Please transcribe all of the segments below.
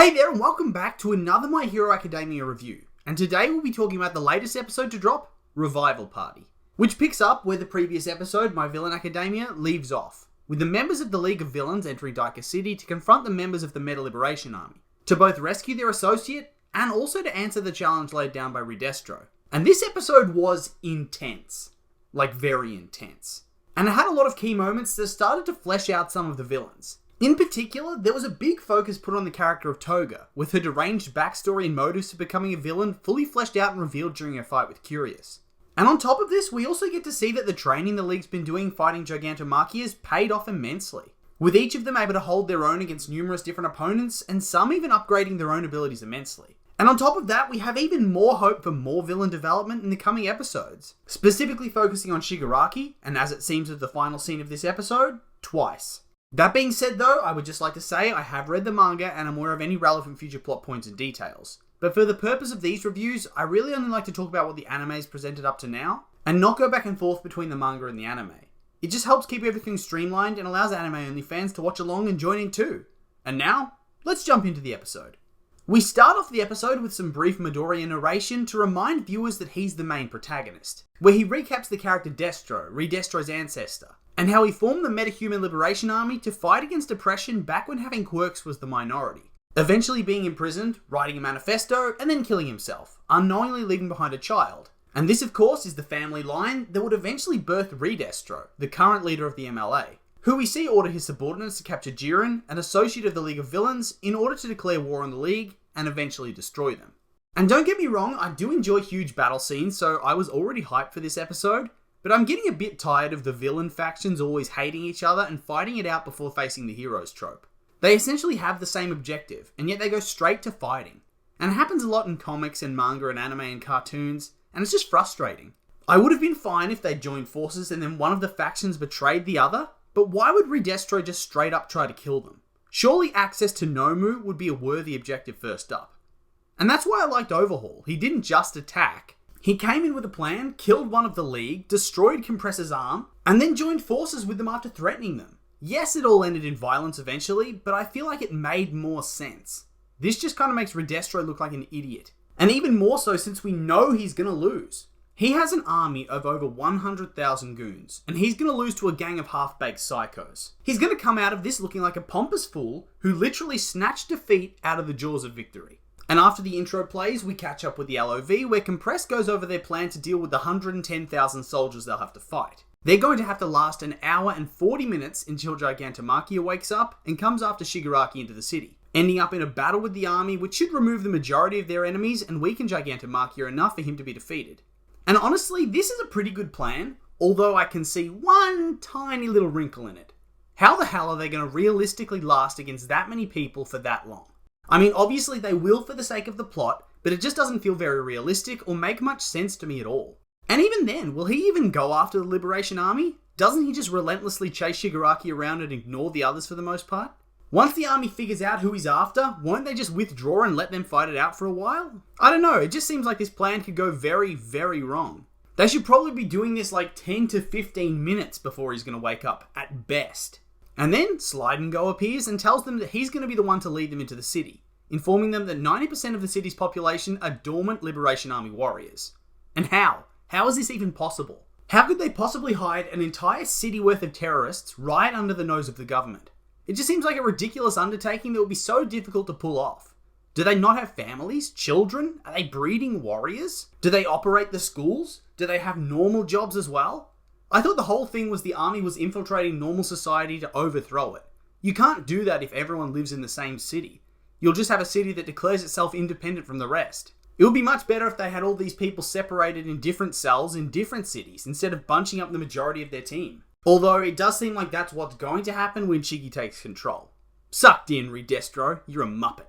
Hey there and welcome back to another My Hero Academia review. And today we'll be talking about the latest episode to drop, Revival Party, which picks up where the previous episode, My Villain Academia, leaves off, with the members of the League of Villains entering Daika City to confront the members of the Meta Liberation Army, to both rescue their associate and also to answer the challenge laid down by Redestro. And this episode was intense. Like very intense. And it had a lot of key moments that started to flesh out some of the villains. In particular, there was a big focus put on the character of Toga, with her deranged backstory and motives to becoming a villain fully fleshed out and revealed during her fight with Curious. And on top of this, we also get to see that the training the League's been doing fighting Gigantomachias paid off immensely, with each of them able to hold their own against numerous different opponents, and some even upgrading their own abilities immensely. And on top of that, we have even more hope for more villain development in the coming episodes, specifically focusing on Shigaraki, and as it seems with the final scene of this episode, twice. That being said though, I would just like to say I have read the manga and I'm aware of any relevant future plot points and details. But for the purpose of these reviews, I really only like to talk about what the anime has presented up to now, and not go back and forth between the manga and the anime. It just helps keep everything streamlined and allows anime-only fans to watch along and join in too. And now, let's jump into the episode. We start off the episode with some brief Midoriya narration to remind viewers that he's the main protagonist, where he recaps the character Destro, Redestro's ancestor, and how he formed the Metahuman Liberation Army to fight against oppression back when having quirks was the minority. Eventually being imprisoned, writing a manifesto, and then killing himself, unknowingly leaving behind a child. And this of course is the family line that would eventually birth Redestro, the current leader of the MLA, who we see order his subordinates to capture Jiren, an associate of the League of Villains, in order to declare war on the League and eventually destroy them. And don't get me wrong, I do enjoy huge battle scenes, so I was already hyped for this episode, but I'm getting a bit tired of the villain factions always hating each other and fighting it out before facing the heroes trope. They essentially have the same objective, and yet they go straight to fighting. And it happens a lot in comics and manga and anime and cartoons, and it's just frustrating. I would have been fine if they joined forces and then one of the factions betrayed the other, but why would Redestro just straight up try to kill them? Surely access to Nomu would be a worthy objective first up. And that's why I liked Overhaul. He didn't just attack. He came in with a plan, killed one of the League, destroyed Compressor's arm, and then joined forces with them after threatening them. Yes, it all ended in violence eventually, but I feel like it made more sense. This just kind of makes Redestro look like an idiot. And even more so since we know he's gonna lose. He has an army of over 100,000 goons, and he's gonna lose to a gang of half-baked psychos. He's gonna come out of this looking like a pompous fool who literally snatched defeat out of the jaws of victory. And after the intro plays, we catch up with the LOV, where Compress goes over their plan to deal with the 110,000 soldiers they'll have to fight. They're going to have to last an hour and 40 minutes until Gigantomachia wakes up and comes after Shigaraki into the city, ending up in a battle with the army which should remove the majority of their enemies and weaken Gigantomachia enough for him to be defeated. And honestly, this is a pretty good plan, although I can see one tiny little wrinkle in it. How the hell are they going to realistically last against that many people for that long? I mean, obviously they will for the sake of the plot, but it just doesn't feel very realistic or make much sense to me at all. And even then, will he even go after the Liberation Army? Doesn't he just relentlessly chase Shigaraki around and ignore the others for the most part? Once the army figures out who he's after, won't they just withdraw and let them fight it out for a while? I don't know, it just seems like this plan could go very, very wrong. They should probably be doing this like 10 to 15 minutes before he's going to wake up, at best. And then, Slide and Go appears and tells them that he's going to be the one to lead them into the city, informing them that 90% of the city's population are dormant Liberation Army warriors. And how? How is this even possible? How could they possibly hide an entire city worth of terrorists right under the nose of the government? It just seems like a ridiculous undertaking that would be so difficult to pull off. Do they not have families? Children? Are they breeding warriors? Do they operate the schools? Do they have normal jobs as well? I thought the whole thing was the army was infiltrating normal society to overthrow it. You can't do that if everyone lives in the same city. You'll just have a city that declares itself independent from the rest. It would be much better if they had all these people separated in different cells in different cities instead of bunching up the majority of their team. Although it does seem like that's what's going to happen when Shiggy takes control. Sucked in, Redestro, you're a muppet.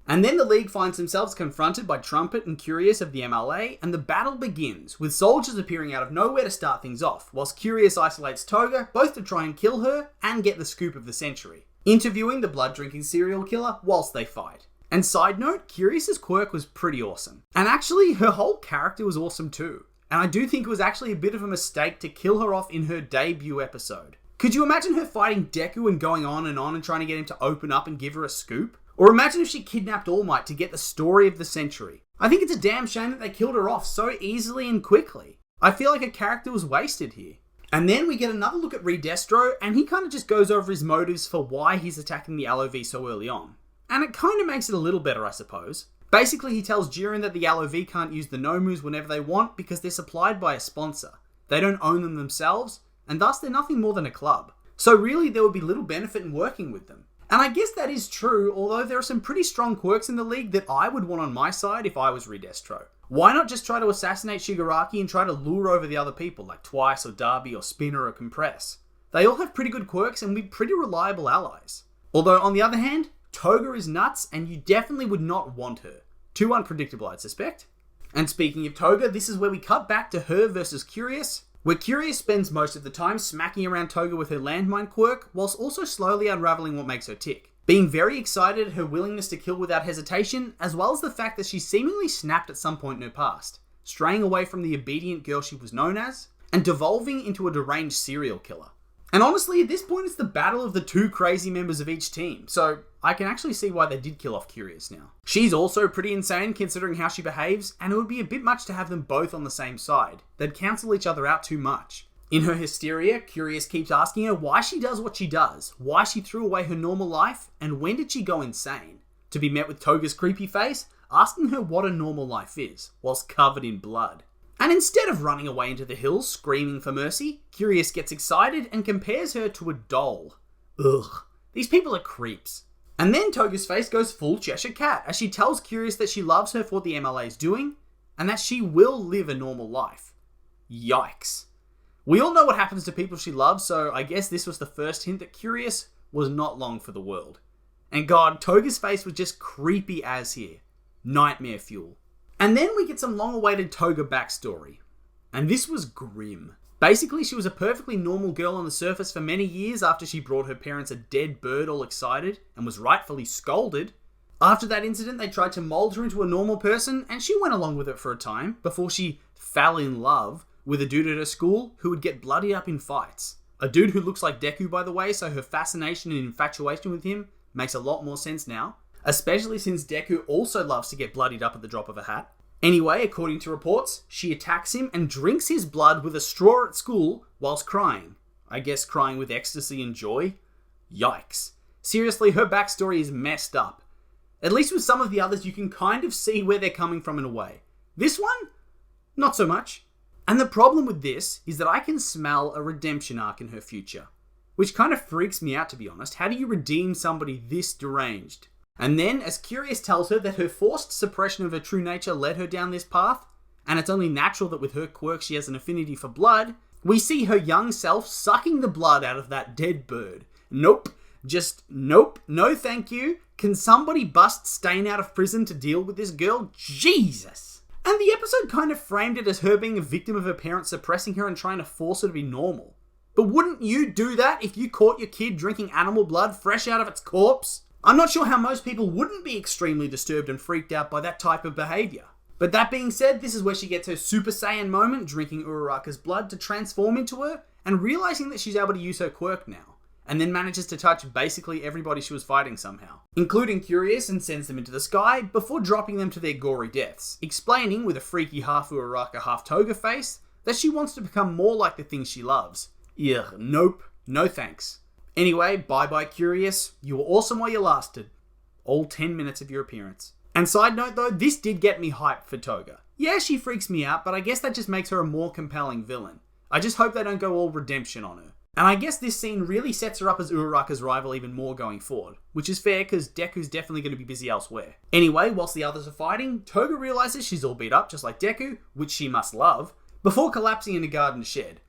And then the League finds themselves confronted by Trumpet and Curious of the MLA, and the battle begins, with soldiers appearing out of nowhere to start things off, whilst Curious isolates Toga, both to try and kill her and get the scoop of the century, interviewing the blood-drinking serial killer whilst they fight. And side note, Curious's quirk was pretty awesome. And actually, her whole character was awesome too. And I do think it was actually a bit of a mistake to kill her off in her debut episode. Could you imagine her fighting Deku and going on and trying to get him to open up and give her a scoop? Or imagine if she kidnapped All Might to get the story of the century. I think it's a damn shame that they killed her off so easily and quickly. I feel like a character was wasted here. And then we get another look at Redestro, and he kind of just goes over his motives for why he's attacking the LOV so early on. And it kind of makes it a little better, I suppose. Basically, he tells Jiren that the LOV can't use the Nomus whenever they want because they're supplied by a sponsor. They don't own them themselves, and thus they're nothing more than a club. So really, there would be little benefit in working with them. And I guess that is true, although there are some pretty strong quirks in the league that I would want on my side if I was Redestro. Why not just try to assassinate Shigaraki and try to lure over the other people, like Twice or Darby or Spinner or Compress? They all have pretty good quirks and be pretty reliable allies. Although, on the other hand, Toga is nuts and you definitely would not want her. Too unpredictable, I'd suspect. And speaking of Toga, this is where we cut back to her versus Curious, where Curious spends most of the time smacking around Toga with her landmine quirk, whilst also slowly unraveling what makes her tick. Being very excited at her willingness to kill without hesitation, as well as the fact that she seemingly snapped at some point in her past, straying away from the obedient girl she was known as, and devolving into a deranged serial killer. And honestly, at this point it's the battle of the two crazy members of each team, so I can actually see why they did kill off Curious now. She's also pretty insane considering how she behaves, and it would be a bit much to have them both on the same side. They'd cancel each other out too much. In her hysteria, Curious keeps asking her why she does what she does, why she threw away her normal life, and when did she go insane? To be met with Toga's creepy face, asking her what a normal life is, whilst covered in blood. And instead of running away into the hills screaming for mercy, Curious gets excited and compares her to a doll. Ugh, these people are creeps. And then Toga's face goes full Cheshire Cat as she tells Curious that she loves her for what the MLA is doing, and that she will live a normal life. Yikes. We all know what happens to people she loves, so I guess this was the first hint that Curious was not long for the world. And God, Toga's face was just creepy as here. Nightmare fuel. And then we get some long-awaited Toga backstory. And this was grim. Basically, she was a perfectly normal girl on the surface for many years after she brought her parents a dead bird all excited and was rightfully scolded. After that incident, they tried to mold her into a normal person, and she went along with it for a time before she fell in love with a dude at her school who would get bloodied up in fights. A dude who looks like Deku, by the way, so her fascination and infatuation with him makes a lot more sense now. Especially since Deku also loves to get bloodied up at the drop of a hat. Anyway, according to reports, she attacks him and drinks his blood with a straw at school whilst crying. I guess crying with ecstasy and joy? Yikes. Seriously, her backstory is messed up. At least with some of the others, you can kind of see where they're coming from in a way. This one? Not so much. And the problem with this is that I can smell a redemption arc in her future. Which kind of freaks me out, to be honest. How do you redeem somebody this deranged? And then, as Curious tells her that her forced suppression of her true nature led her down this path, and it's only natural that with her quirk she has an affinity for blood, we see her young self sucking the blood out of that dead bird. Nope. Just nope. No thank you. Can somebody bust Stain out of prison to deal with this girl? Jesus! And the episode kind of framed it as her being a victim of her parents suppressing her and trying to force her to be normal. But wouldn't you do that if you caught your kid drinking animal blood fresh out of its corpse? I'm not sure how most people wouldn't be extremely disturbed and freaked out by that type of behaviour. But that being said, this is where she gets her Super Saiyan moment, drinking Uraraka's blood to transform into her, and realising that she's able to use her quirk now, and then manages to touch basically everybody she was fighting somehow, including Curious, and sends them into the sky before dropping them to their gory deaths, explaining with a freaky half Uraraka half Toga face that she wants to become more like the things she loves. Ugh, nope, no thanks. Anyway, bye-bye Curious, you were awesome while you lasted. All 10 minutes of your appearance. And side note though, this did get me hyped for Toga. Yeah, she freaks me out, but I guess that just makes her a more compelling villain. I just hope they don't go all redemption on her. And I guess this scene really sets her up as Uraraka's rival even more going forward, which is fair because Deku's definitely going to be busy elsewhere. Anyway, whilst the others are fighting, Toga realises she's all beat up just like Deku, which she must love, before collapsing in a garden shed.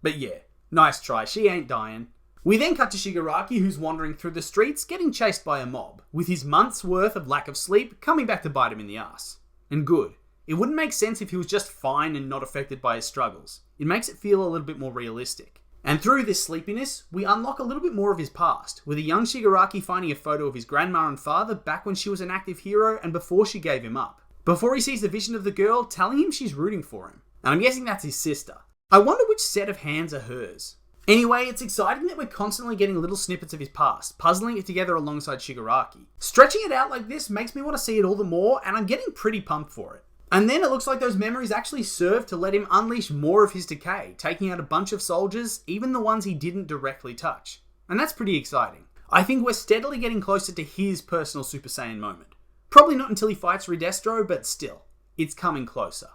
But yeah, nice try, she ain't dying. We then cut to Shigaraki, who's wandering through the streets getting chased by a mob, with his month's worth of lack of sleep coming back to bite him in the ass. And good. It wouldn't make sense if he was just fine and not affected by his struggles. It makes it feel a little bit more realistic. And through this sleepiness, we unlock a little bit more of his past, with a young Shigaraki finding a photo of his grandma and father back when she was an active hero and before she gave him up. Before he sees the vision of the girl telling him she's rooting for him. And I'm guessing that's his sister. I wonder which set of hands are hers. Anyway, it's exciting that we're constantly getting little snippets of his past, puzzling it together alongside Shigaraki. Stretching it out like this makes me want to see it all the more, and I'm getting pretty pumped for it. And then it looks like those memories actually serve to let him unleash more of his decay, taking out a bunch of soldiers, even the ones he didn't directly touch. And that's pretty exciting. I think we're steadily getting closer to his personal Super Saiyan moment. Probably not until he fights Redestro, but still, it's coming closer.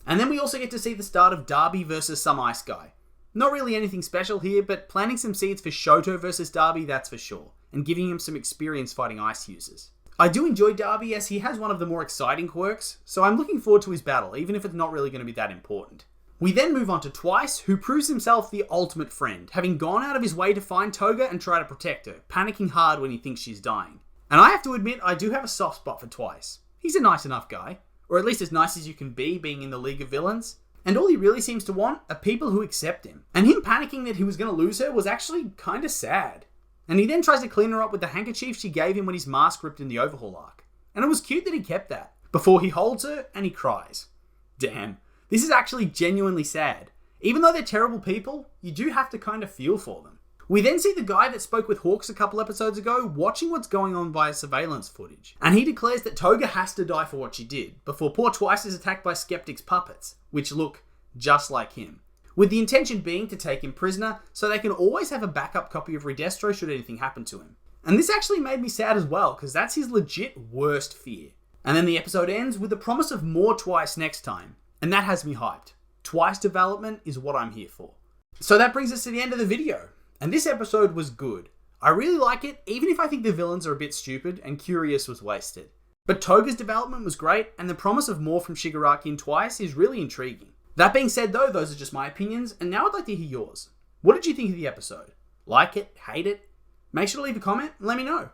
And then we also get to see the start of Darby versus some ice guy. Not really anything special here, but planting some seeds for Shoto versus Darby, that's for sure, and giving him some experience fighting ice users. I do enjoy Darby as he has one of the more exciting quirks, so I'm looking forward to his battle, even if it's not really going to be that important. We then move on to Twice, who proves himself the ultimate friend, having gone out of his way to find Toga and try to protect her, panicking hard when he thinks she's dying. And I have to admit, I do have a soft spot for Twice. He's a nice enough guy, or at least as nice as you can be being in the League of Villains, and all he really seems to want are people who accept him. And him panicking that he was going to lose her was actually kind of sad. And he then tries to clean her up with the handkerchief she gave him when his mask ripped in the Overhaul arc. And it was cute that he kept that, before he holds her and he cries. Damn, this is actually genuinely sad. Even though they're terrible people, you do have to kind of feel for them. We then see the guy that spoke with Hawks a couple episodes ago watching what's going on via surveillance footage. And he declares that Toga has to die for what she did, before poor Twice is attacked by Skeptic's puppets, which look just like him. With the intention being to take him prisoner, so they can always have a backup copy of Redestro should anything happen to him. And this actually made me sad as well, because that's his legit worst fear. And then the episode ends with the promise of more Twice next time, and that has me hyped. Twice development is what I'm here for. So that brings us to the end of the video, and this episode was good. I really like it, even if I think the villains are a bit stupid and Curious was wasted. But Toga's development was great, and the promise of more from Shigaraki and Twice is really intriguing. That being said though, those are just my opinions, and now I'd like to hear yours. What did you think of the episode? Like it? Hate it? Make sure to leave a comment and let me know.